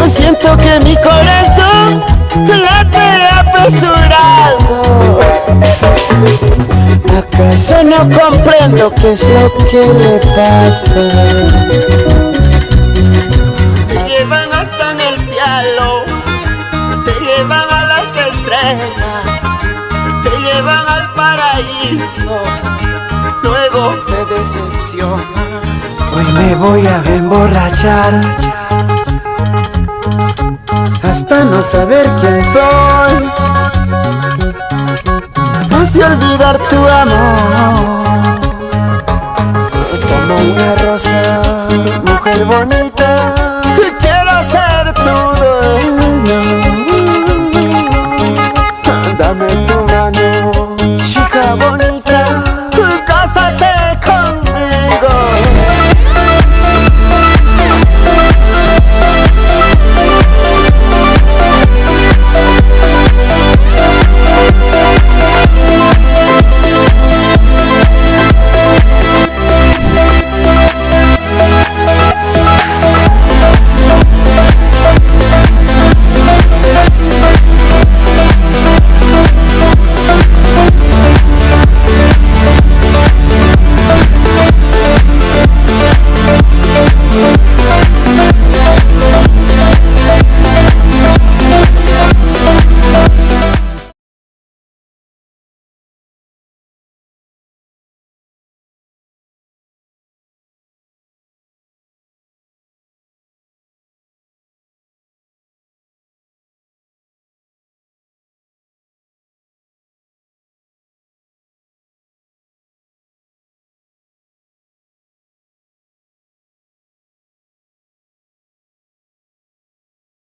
Siento que mi corazón late apresurado. ¿Acaso no comprendo qué es lo que le pasa? Te llevan hasta en el cielo, te llevan a las estrellas, te llevan al paraíso, luego te decepcionan. Hoy me voy a emborrachar hasta no saber quién soy, hace olvidar tu amor. Toma una rosa, mujer bonita, y quiero ser tu dueño. Dame tu mano, chica bonita.